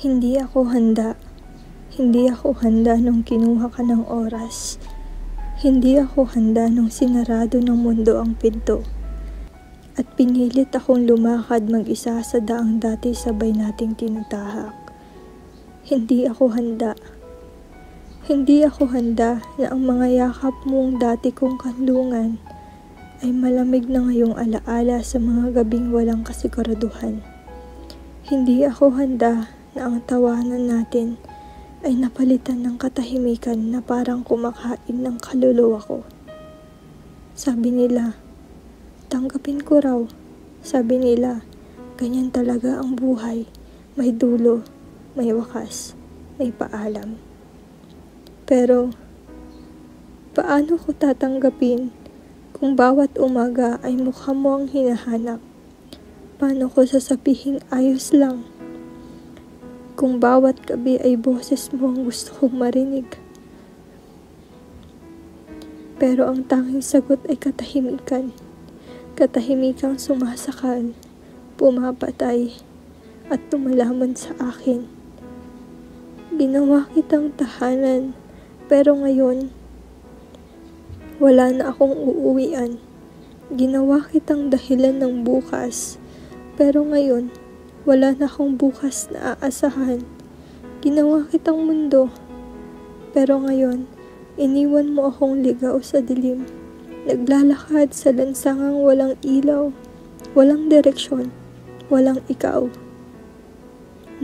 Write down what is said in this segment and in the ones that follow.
Hindi ako handa. Hindi ako handa nung kinuha ka ng oras. Hindi ako handa nung sinarado ng mundo ang pinto. At pinilit akong lumakad mag-isa sa daang dati sabay nating tinatahak. Hindi ako handa. Hindi ako handa na ang mga yakap mong dati kong kanlungan ay malamig na ngayong alaala sa mga gabing walang kasiguraduhan. Hindi ako handa na ang tawanan natin ay napalitan ng katahimikan na parang kumakain ng kaluluwa ko. Sabi nila, tanggapin ko raw. Sabi nila, ganyan talaga ang buhay. May dulo, may wakas, may paalam. Pero, paano ko tatanggapin kung bawat umaga ay mukha mo ang hinahanap? Paano ko sasabihing ayos lang? Kung bawat gabi ay boses mo ang gusto kong marinig. Pero ang tanging sagot ay katahimikan. Katahimikang sumasakal, pumapatay, at tumalaman sa akin. Ginawa kitang tahanan, pero ngayon, wala na akong uuwian. Ginawa kitang dahilan ng bukas, pero ngayon, wala na akong bukas na aasahan. Ginawa kitang mundo, pero ngayon, iniwan mo akong ligaw sa dilim. Naglalakad sa lansangang walang ilaw, walang direksyon, walang ikaw.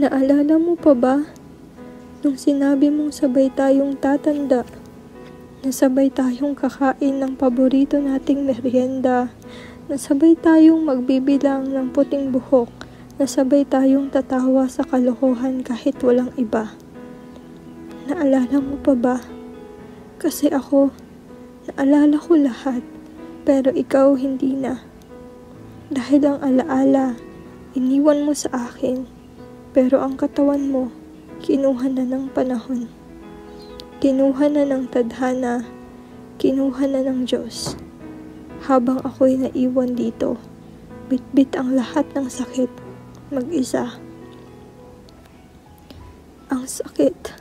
Naalala mo pa ba nung sinabi mong sabay tayong tatanda, na sabay tayong kakain ng paborito nating merienda, na sabay tayong magbibilang ng puting buhok, na sabay tayong tatawa sa kalokohan kahit walang iba. Naalala mo pa ba? Kasi ako, naalala ko lahat, pero ikaw hindi na. Dahil ang alaala, iniwan mo sa akin, pero ang katawan mo, kinuha na ng panahon. Kinuha na ng tadhana, kinuha na ng Diyos. Habang ako'y naiwan dito, bitbit ang lahat ng sakit, mag-isa. Ang sakit.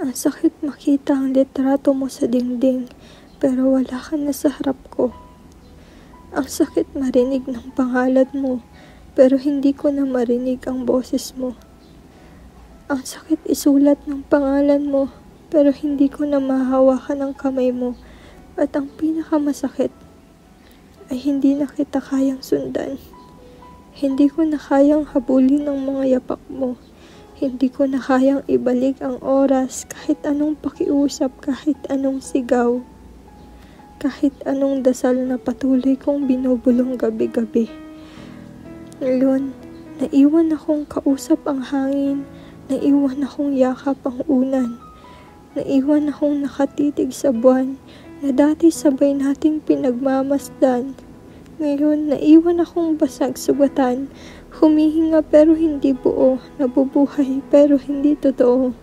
Ang sakit makita ang litrato mo sa dingding, pero wala ka na sa harap ko. Ang sakit marinig ng pangalan mo, pero hindi ko na marinig ang boses mo. Ang sakit isulat ng pangalan mo, pero hindi ko na mahawakan ang kamay mo. At ang pinakamasakit ay hindi na kita kayang sundan. Hindi ko na kayang habulin ang mga yapak mo. Hindi ko na kayang ibalik ang oras kahit anong pakiusap, kahit anong sigaw. Kahit anong dasal na patuloy kong binubulong gabi-gabi. Ngayon, naiwan akong kausap ang hangin. Naiwan akong yakap ang unan. Naiwan akong nakatitig sa buwan na dati sabay nating pinagmamasdan. Ngayon, naiwan akong basag sugatan, humihinga pero hindi buo, nabubuhay pero hindi totoo.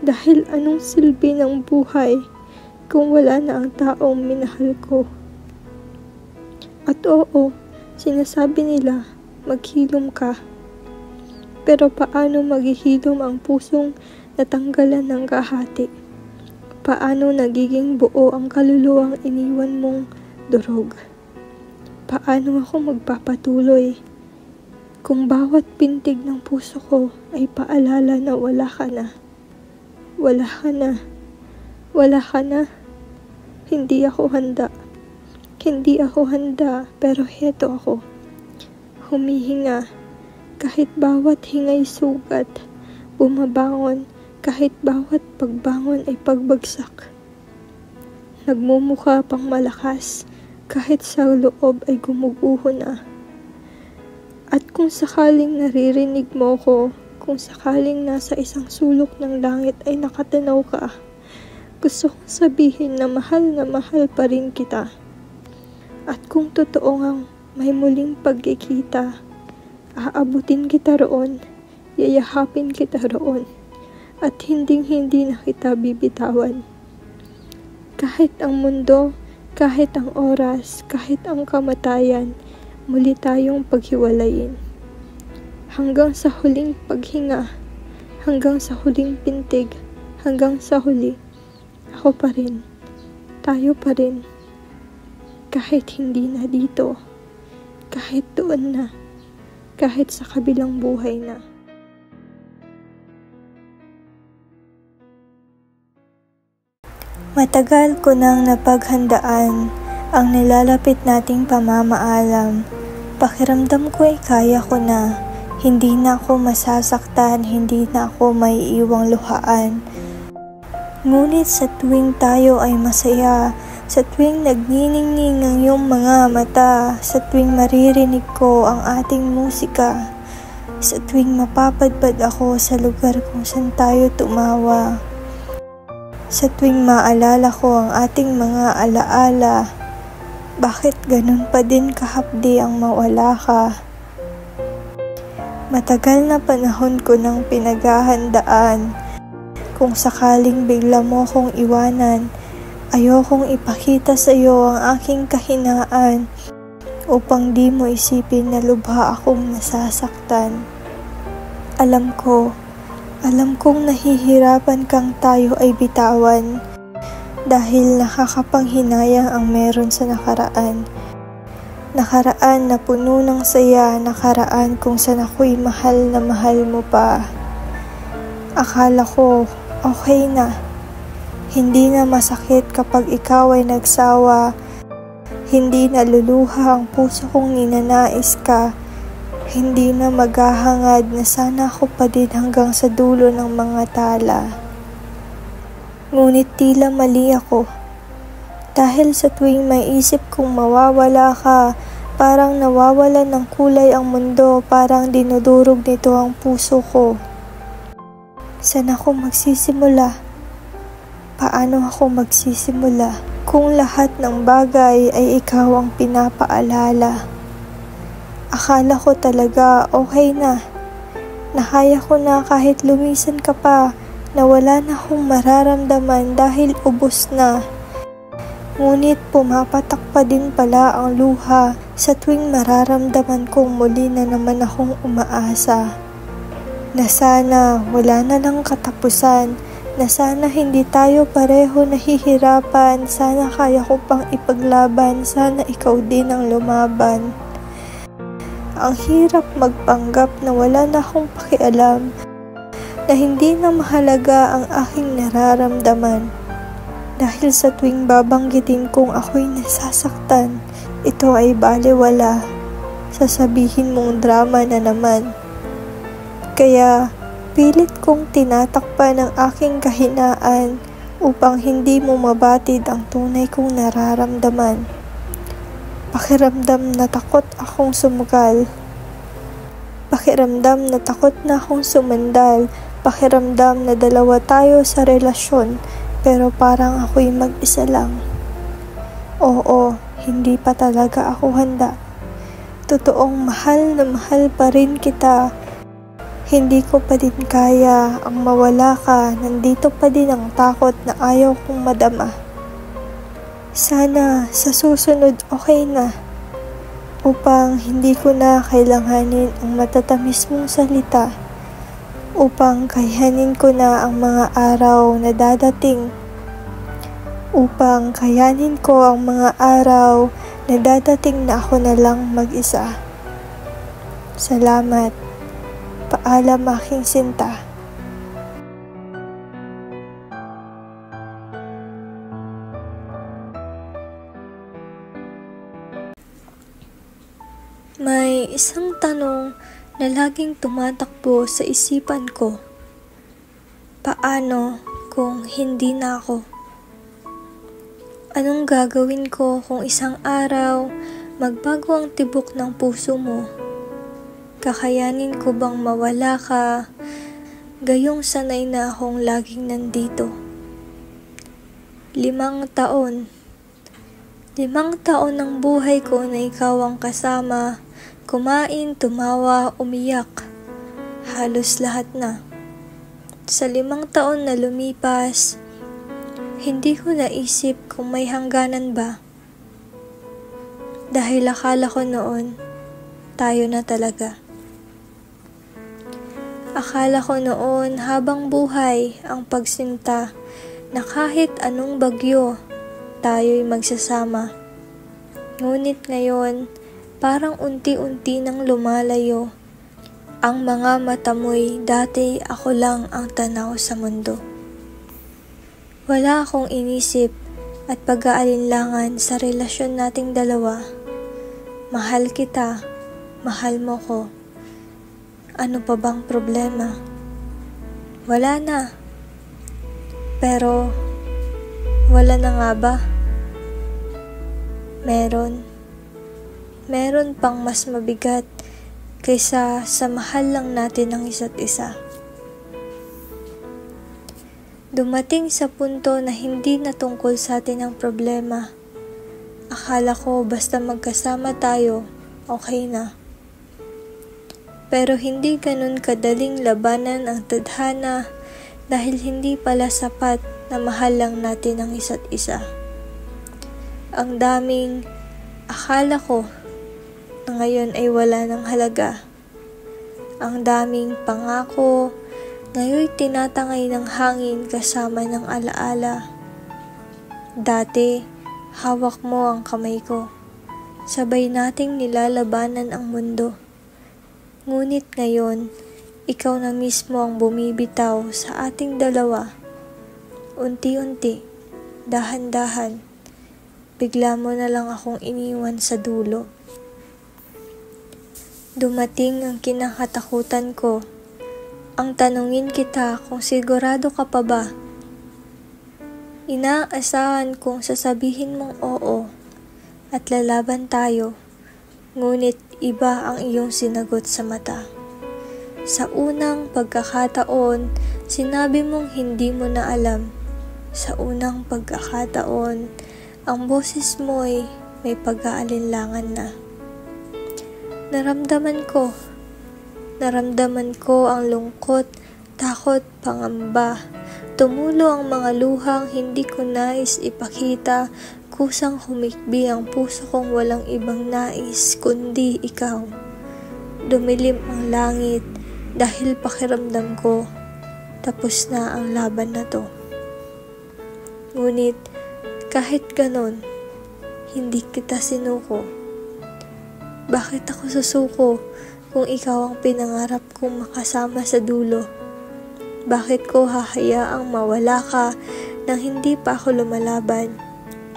Dahil anong silbi ng buhay kung wala na ang taong minahal ko? At oo, sinasabi nila, maghilom ka. Pero paano maghihilom ang pusong natanggalan ng kahati? Paano nagiging buo ang kaluluwang iniwan mong durog? Paano ako magpapatuloy kung bawat pintig ng puso ko ay paalala na wala ka na? Wala ka na. Wala ka na. Hindi ako handa. Hindi ako handa, pero heto ako. Humihinga, kahit bawat hingay sugat. Bumabangon, kahit bawat pagbangon ay pagbagsak. Nagmumukha pang malakas, kahit sa loob ay gumuguho na. At kung sakaling naririnig mo ko, kung sakaling nasa isang sulok ng langit ay nakatanaw ka, gusto kong sabihin na mahal pa rin kita. At kung totoo ngang may muling pagkikita, aabutin kita roon, yayahapin kita roon, at hinding-hindi na kita bibitawan. Kahit ang mundo, kahit ang oras, kahit ang kamatayan, muli tayong paghiwalayin. hanggang sa huling paghinga, hanggang sa huling pintig, hanggang sa huli, ako pa rin, tayo pa rin. Kahit hindi na dito, kahit doon na, kahit sa kabilang buhay na. Matagal ko nang napaghandaan ang nilalapit nating pamamaalam. Pakiramdam ko ay kaya ko na. Hindi na ako masasaktan, hindi na ako maiiwang luhaan. Ngunit sa tuwing tayo ay masaya, sa tuwing nagniningning ang iyong mga mata, sa tuwing maririnig ko ang ating musika, sa tuwing mapapadpad ako sa lugar kung saan tayo tumawa, sa tuwing maalala ko ang ating mga alaala, bakit ganun pa din kahapdi ang mawala ka? Matagal na panahon ko nang pinaghahandaan. Kung sakaling bigla mo kong iwanan, ayokong ipakita sa iyo ang aking kahinaan upang di mo isipin na lubha akong nasasaktan. Alam kong nahihirapan kang tayo ay bitawan dahil nakakapanghinayang ang meron sa nakaraan. Nakaraan na puno ng saya, nakaraan kung saan ako'y mahal na mahal mo pa. Akala ko okay na, hindi na masakit kapag ikaw ay nagsawa, hindi na luluha ang puso kong ninanais ka. Hindi na maghahangad na sana ako pa din hanggang sa dulo ng mga tala. Ngunit tila mali ako. Dahil sa tuwing may isip kong mawawala ka, parang nawawalan ng kulay ang mundo, parang dinudurog nito ang puso ko. Saan ako magsisimula? Paano ako magsisimula? Kung lahat ng bagay ay ikaw ang pinapaalala. Akala ko talaga okay na. Nakaya ko na kahit lumisan ka pa, na wala na akong mararamdaman dahil ubos na. Ngunit pumapatak pa din pala ang luha sa tuwing mararamdaman kong muli na naman akong umaasa. Na sana wala na lang katapusan, na sana hindi tayo pareho nahihirapan, sana kaya ko pang ipaglaban, sana ikaw din ang lumaban. Ang hirap magpanggap na wala na akong pakialam, na hindi na mahalaga ang aking nararamdaman. Dahil sa tuwing babanggitin kong ako'y nasasaktan, ito ay balewala. Sasabihin mong drama na naman. Kaya pilit kong tinatakpan ang aking kahinaan upang hindi mo mabatid ang tunay kong nararamdaman. Pakiramdam na takot akong sumugal. Pakiramdam na takot na akong sumandal. Pakiramdam na dalawa tayo sa relasyon, pero parang ako'y mag-isa lang. Oo, hindi pa talaga ako handa. Totoong mahal na mahal pa rin kita. Hindi ko pa din kaya ang mawala ka, nandito pa din ang takot na ayaw kong madama. Sana sa susunod okay na, upang hindi ko na kailanganin ang matatamis mong salita, upang kayanin ko na ang mga araw na dadating, upang kayanin ko ang mga araw na dadating na ako na lang mag-isa. Salamat. Paalam aking sinta. May isang tanong na laging tumatakbo sa isipan ko. Paano kung hindi na ako? Anong gagawin ko kung isang araw magbago ang tibok ng puso mo? Kakayanin ko bang mawala ka, gayong sanay na akong laging nandito? 5 taon. 5 taon ng buhay ko na ikaw ang kasama. Kumain, tumawa, umiyak. Halos lahat na. Sa 5 taon na lumipas, hindi ko naisip kung may hangganan ba. Dahil akala ko noon, tayo na talaga. Akala ko noon habang buhay ang pagsinta na kahit anong bagyo, tayo'y magsasama. Ngunit ngayon, parang unti-unti nang lumalayo ang mga mata mo'y dati ako lang ang tanaw sa mundo. Wala akong inisip at pag-aalinlangan sa relasyon nating dalawa. Mahal kita, mahal mo ko. Ano pa bang problema? Wala na. Pero, wala na nga ba? Meron. Meron pang mas mabigat kaysa sa mahal lang natin ang isa't isa. Dumating sa punto na hindi na tungkol sa atin ang problema. Akala ko basta magkasama tayo, okay na. Pero hindi ganun kadaling labanan ang tadhana dahil hindi pala sapat na mahal lang natin ang isa't isa. Ang daming akala ko na ngayon ay wala ng halaga. Ang daming pangako ngayon tinatangay ng hangin kasama ng alaala. Dati, hawak mo ang kamay ko. Sabay nating nilalabanan ang mundo. Ngunit ngayon, ikaw na mismo ang bumibitaw sa ating dalawa. Unti-unti, dahan-dahan, bigla mo na lang akong iniwan sa dulo. Dumating ang kinakatakutan ko. Ang tanungin kita kung sigurado ka pa ba. Inaasahan kong sasabihin mong oo at lalaban tayo. Ngunit iba ang iyong sinagot sa mata. Sa unang pagkakataon, sinabi mong hindi mo na alam. Sa unang pagkakataon, ang boses mo'y may pag-aalinlangan na. Naramdaman ko ang lungkot, takot, pangamba. Tumulo ang mga luhang hindi ko nais ipakita. Kusang humikbi ang puso kong walang ibang nais kundi ikaw. Dumilim ang langit dahil pakiramdam ko tapos na ang laban na to. Ngunit kahit ganon, hindi kita sinuko. Bakit ako susuko kung ikaw ang pinangarap kong makasama sa dulo? Bakit ko hahayaang mawala ka nang hindi pa ako lumalaban?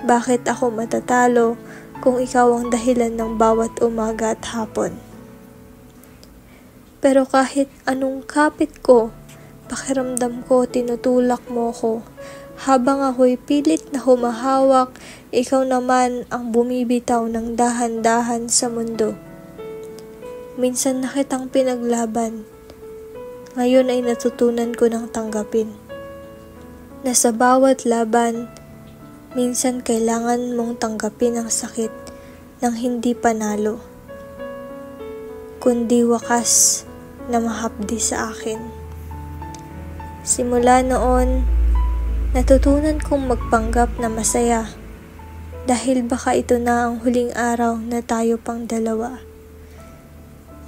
Bakit ako matatalo kung ikaw ang dahilan ng bawat umaga at hapon? Pero kahit anong kapit ko, pakiramdam ko tinutulak mo ko. Habang ako'y pilit na humahawak, ikaw naman ang bumibitaw ng dahan-dahan sa mundo. Minsan na kitang pinaglaban. Ngayon ay natutunan ko ng tanggapin. Na sa bawat laban, minsan kailangan mong tanggapin ang sakit ng hindi panalo, kundi wakas na mahapdi sa akin. Simula noon, natutunan kong magpanggap na masaya dahil baka ito na ang huling araw na tayo pang dalawa.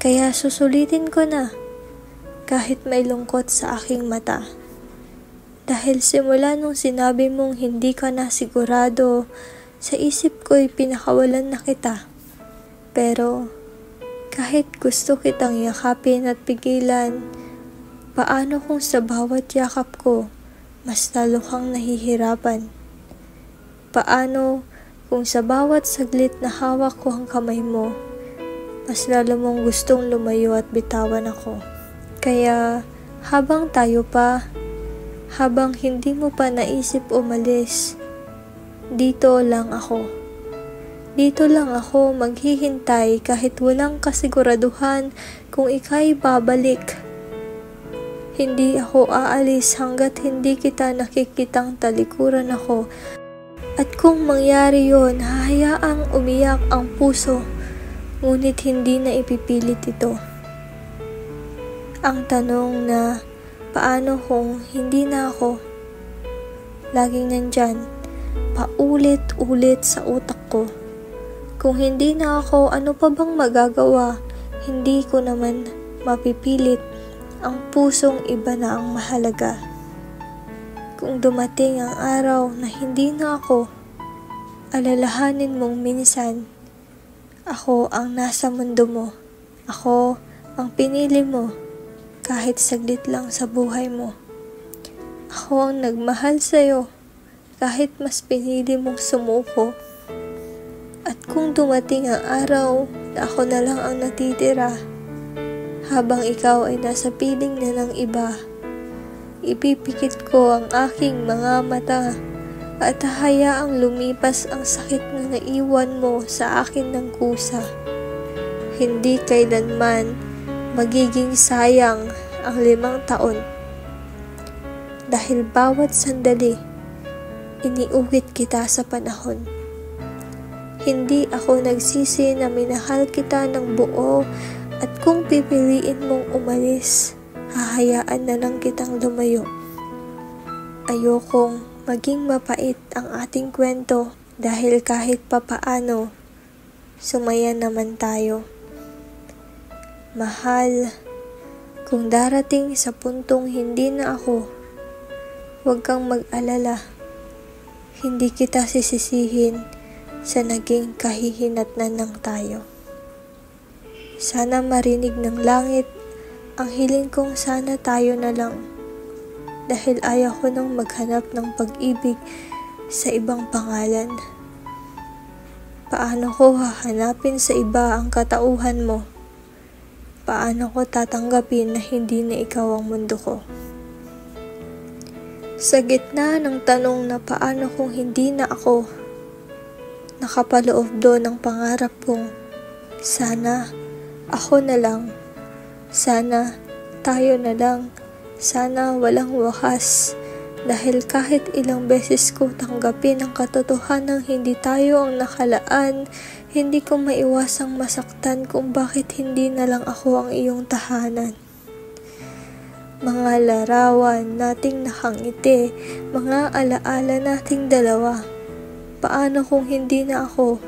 Kaya susulitin ko na kahit may lungkot sa aking mata. Dahil simula nung sinabi mong hindi ka na sigurado, sa isip ko'y pinakawalan na kita. Pero kahit gusto kitang yakapin at pigilan, paano kung sa bawat yakap ko, mas lalo kang nahihirapan? Paano kung sa bawat saglit na hawak ko ang kamay mo, mas lalo mong gustong lumayo at bitawan ako? Kaya habang tayo pa, habang hindi mo pa naisip umalis, dito lang ako. Dito lang ako maghihintay kahit walang kasiguraduhan kung ika'y babalik. Hindi ako aalis hanggat hindi kita nakikitang talikuran ako. At kung mangyari yon, hahayaang umiyak ang puso, ngunit hindi na ipipilit ito. Ang tanong na, paano kung hindi na ako? Laging nandyan, paulit-ulit sa utak ko. Kung hindi na ako, ano pa bang magagawa? Hindi ko naman mapipilit ang pusong iba na ang mahalaga. Kung dumating ang araw na hindi na ako, alalahanin mong minsan, ako ang nasa mundo mo. Ako ang pinili mo kahit saglit lang sa buhay mo. Ako ang nagmahal sa'yo kahit mas pinili mong sumuko. At kung dumating ang araw na ako na lang ang natitira, habang ikaw ay nasa piling na ng iba, ipipikit ko ang aking mga mata at hahayaang lumipas ang sakit na naiwan mo sa akin ng kusa. Hindi kailanman magiging sayang ang 5 taon. Dahil bawat sandali, iniuwit kita sa panahon. Hindi ako nagsisi na minahal kita ng buo at kung pipiliin mong umalis, hahayaan na lang kitang lumayo. Ayokong maging mapait ang ating kwento dahil kahit papaano, sumaya naman tayo. Mahal, kung darating sa puntong hindi na ako, huwag kang mag-alala. Hindi kita sisisihin sa naging kahihinatnan ng tayo. Sana marinig ng langit ang hiling kong sana tayo na lang. Dahil ayaw ko nang maghanap ng pag-ibig sa ibang pangalan. Paano ko hahanapin sa iba ang katauhan mo? Paano ko tatanggapin na hindi na ikaw ang mundo ko? Sa gitna ng tanong na paano kung hindi na ako, nakapaloob doon ang pangarap kong sana ako na lang, sana tayo na lang, sana walang wakas. Dahil kahit ilang beses ko tanggapin ang katotohanang hindi tayo ang nakalaan, hindi ko maiwasang masaktan kung bakit hindi na lang ako ang iyong tahanan. Mga larawan nating nakangiti, mga alaala nating dalawa. Paano kung hindi na ako?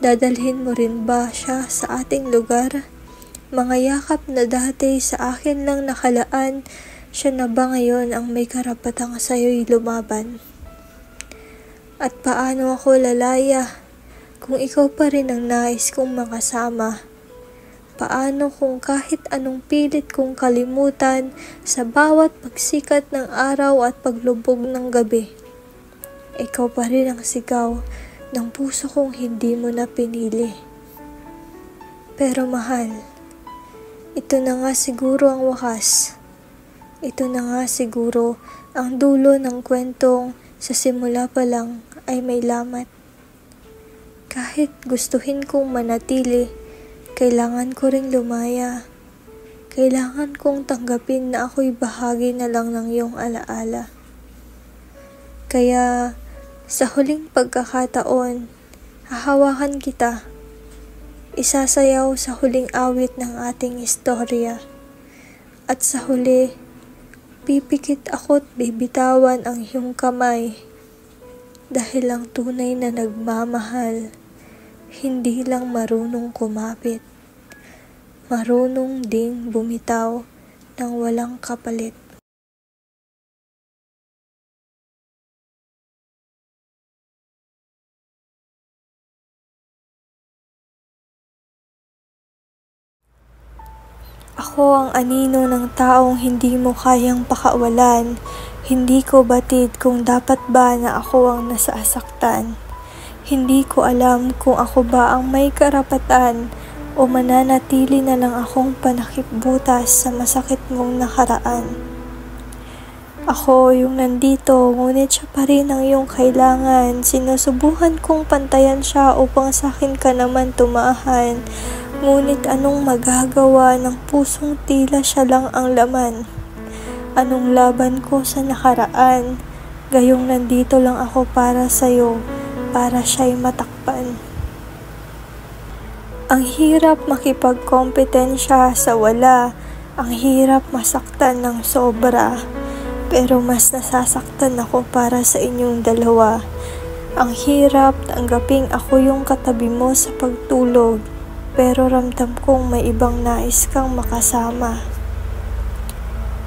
Dadalhin mo rin ba siya sa ating lugar? Mga yakap na dati sa akin lang nakalaan, siya na ba ngayon ang may karapatang sa'yo'y lumaban? At paano ako lalaya kung ikaw pa rin ang nais kong makasama? Paano kung kahit anong pilit kong kalimutan sa bawat pagsikat ng araw at paglubog ng gabi? Ikaw pa rin ang sigaw ng puso kong hindi mo na pinili. Pero mahal, ito na nga siguro ang wakas. Ito na nga siguro ang dulo ng kwentong sa simula pa lang ay may lamat. Kahit gustuhin kong manatili, kailangan ko ring lumaya. Kailangan kong tanggapin na ako'y bahagi na lang ng iyong alaala. Kaya sa huling pagkakataon, hahawakan kita. Isasayaw sa huling awit ng ating istorya. At sa huli, pipikit ako't bibitawan ang iyong kamay. Dahil ang tunay na nagmamahal, hindi lang marunong kumapit, marunong ding bumitaw ng walang kapalit. Ako ang anino ng taong hindi mo kayang pakawalan. Hindi ko batid kung dapat ba na ako ang nasasaktan. Hindi ko alam kung ako ba ang may karapatan o mananatili na lang akong panakipbutas sa masakit mong nakaraan. Ako yung nandito, ngunit siya pa rin ang iyong kailangan. Sinusubukan kong pantayan siya upang sa akin ka naman tumahan. Ngunit anong magagawa ng pusong tila siya lang ang laman? Anong laban ko sa nakaraan? Gayong nandito lang ako para sa'yo, para siya'y matakpan. Ang hirap makipagkompetensya sa wala. Ang hirap masaktan ng sobra. Pero mas nasasaktan ako para sa inyong dalawa. Ang hirap tanggaping ako yung katabi mo sa pagtulog. Pero ramdam kong may ibang nais kang makasama.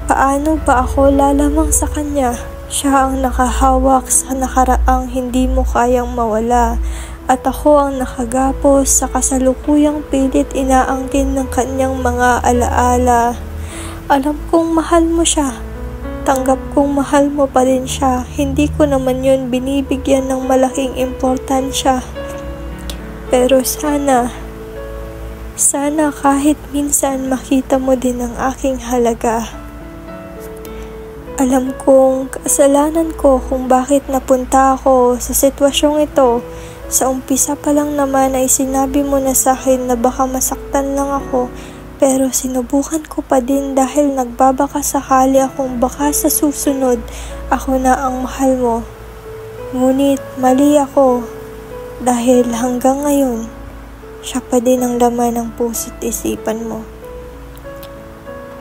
Paano ba ako lalamang sa kanya? Siya ang nakahawak sa nakaraang hindi mo kayang mawala, at ako ang nakagapos sa kasalukuyang pilit inaangkin ng kanyang mga alaala. Alam kong mahal mo siya. Tanggap kong mahal mo pa rin siya. Hindi ko naman yun binibigyan ng malaking importansya. Pero sana kahit minsan makita mo din ang aking halaga. Alam kong kasalanan ko kung bakit napunta ako sa sitwasyong ito. Sa umpisa pa lang naman ay sinabi mo na sa akin na baka masaktan lang ako, pero sinubukan ko pa din dahil nagbabaka sakali akong baka sa susunod ako na ang mahal mo. Ngunit mali ako dahil hanggang ngayon siya pa din ang laman ng puso't isipan mo.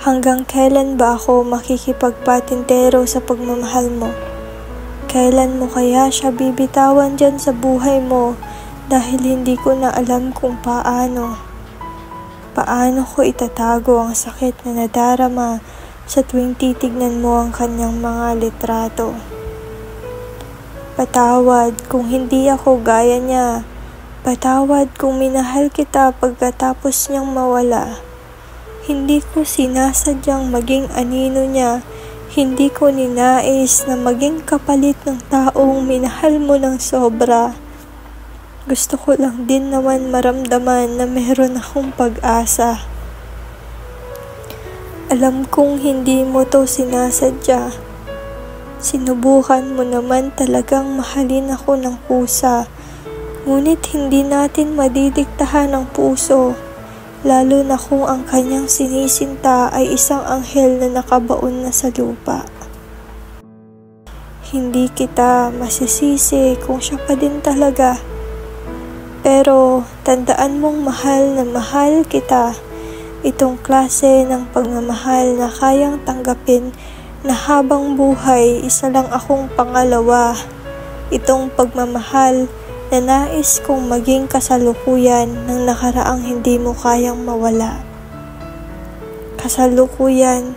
Hanggang kailan ba ako makikipagpatintero sa pagmamahal mo? Kailan mo kaya siya bibitawan dyan sa buhay mo dahil hindi ko na alam kung paano? Paano ko itatago ang sakit na nadarama sa tuwing titignan mo ang kanyang mga litrato? Patawad kung hindi ako gaya niya. Patawad kung minahal kita pagkatapos niyang mawala. Hindi ko sinasadyang maging anino niya. Hindi ko ninais na maging kapalit ng taong minahal mo ng sobra. Gusto ko lang din naman maramdaman na meron akong pag-asa. Alam kong hindi mo to sinasadya. Sinubukan mo naman talagang mahalin ako ng kusa. Ngunit hindi natin madidiktahan ang puso. Lalo na kung ang kanyang sinisinta ay isang anghel na nakabaon na sa lupa. Hindi kita masisisi kung siya pa din talaga. Pero tandaan mong mahal na mahal kita. Itong klase ng pagmamahal na kayang tanggapin na habang buhay isa lang akong pangalawa. Itong pagmamahal na nais kong maging kasalukuyan ng nakaraang hindi mo kayang mawala. Kasalukuyan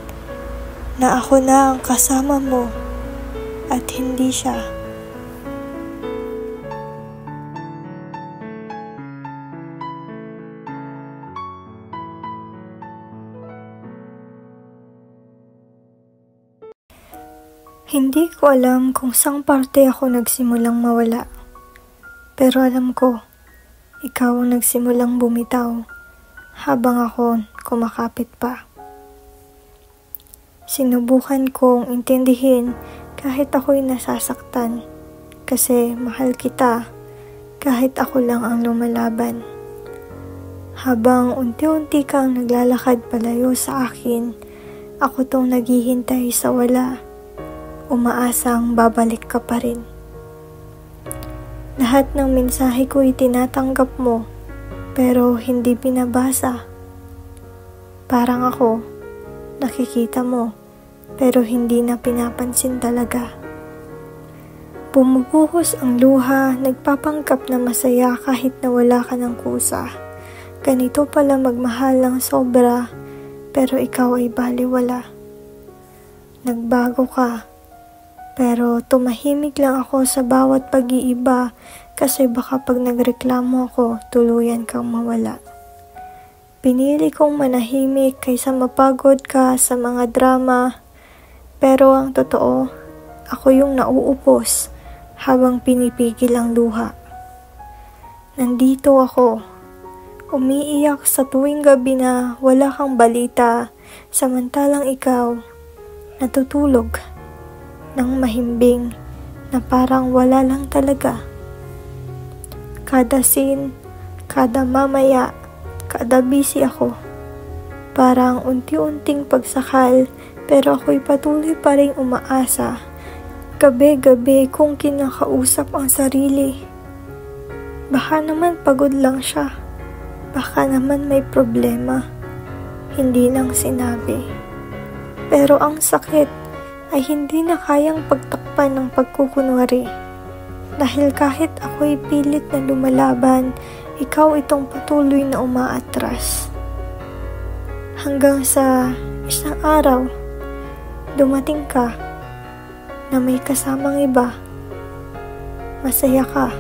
na ako na ang kasama mo at hindi siya. Hindi ko alam kung saang parte ako nagsimulang mawala. Pero alam ko, ikaw ang nagsimulang bumitaw habang ako kumakapit pa. Sinubukan kong intindihin kahit ako'y nasasaktan kasi mahal kita kahit ako lang ang lumalaban. Habang unti-unti kang naglalakad palayo sa akin, ako tong naghihintay sa wala, umaasang babalik ka pa rin. Lahat ng mensahe ko itinatanggap mo, pero hindi binabasa. Parang ako, nakikita mo, pero hindi na pinapansin talaga. Bumubuhos ang luha, nagpapanggap na masaya kahit na wala ka ng kusa. Ganito pala magmahal ng sobra, pero ikaw ay baliwala. Nagbago ka. Pero tumahimik lang ako sa bawat pag-iiba kasi baka pag nagreklamo ako, tuluyan kang mawala. Pinili kong manahimik kaysa mapagod ka sa mga drama. Pero ang totoo, ako yung nauupos habang pinipigil ang luha. Nandito ako, umiiyak sa tuwing gabi na wala kang balita, samantalang ikaw, natutulog ng mahimbing na parang wala lang talaga. Kada scene, kada mamaya, kada busy ako. Parang unti-unting pagsakal, pero ako'y patuloy pa rin umaasa. Gabi-gabi kong kinakausap ang sarili. Baka naman pagod lang siya. Baka naman may problema. Hindi lang sinabi. Pero ang sakit ay hindi na kayang pagtakpan ng pagkukunwari. Dahil kahit ako'y pilit na lumalaban, ikaw itong patuloy na umaatras. Hanggang sa isang araw, Dumating ka na may kasamang iba. Masaya ka,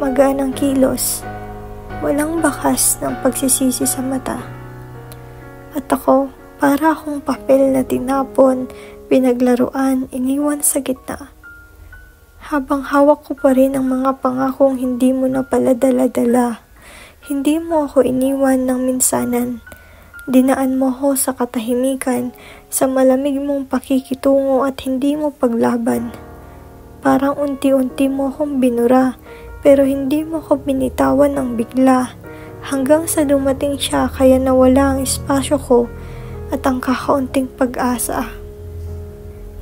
magaan ang kilos, walang bakas ng pagsisisi sa mata. At ako, para akong papel na tinapon, pinaglaruan, iniwan sa gitna. Habang hawak ko pa rin ang mga pangakong hindi mo na pala dala-dala. Hindi mo ako iniwan ng minsanan. Dinaan mo ako sa katahimikan, sa malamig mong pakikitungo at hindi mo paglaban. Parang unti-unti mo akong binura, pero hindi mo ko binitawan ng bigla. Hanggang sa dumating siya, kaya nawala ang espasyo ko at ang kakaunting pag-asa.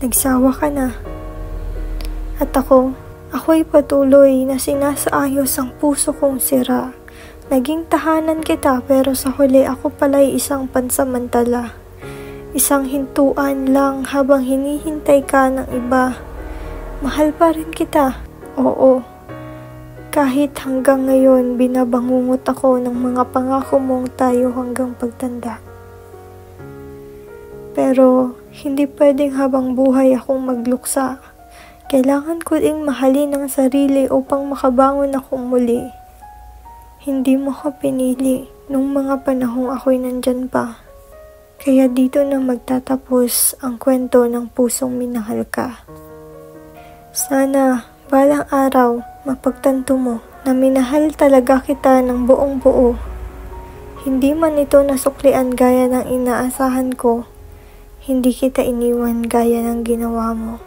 Nagsawa ka na. At ako'y patuloy na sinasaayos ang puso kong sira. Naging tahanan kita pero sa huli ako pala'y isang pansamantala. Isang hintuan lang habang hinihintay ka ng iba. Mahal pa rin kita, oo. Kahit hanggang ngayon binabangungot ako ng mga pangako mong tayo hanggang pagtanda. Pero hindi pwedeng habang buhay akong magluksa. Kailangan ko ding mahalin ang sarili upang makabangon akong muli. Hindi mo ko pinili nung mga panahong ako'y nandyan pa. Kaya dito na magtatapos ang kwento ng pusong minahal ka. Sana balang araw mapagtanto mo na minahal talaga kita ng buong buo. Hindi man ito nasuklian gaya ng inaasahan ko, hindi kita iniwan gaya ng ginawa mo.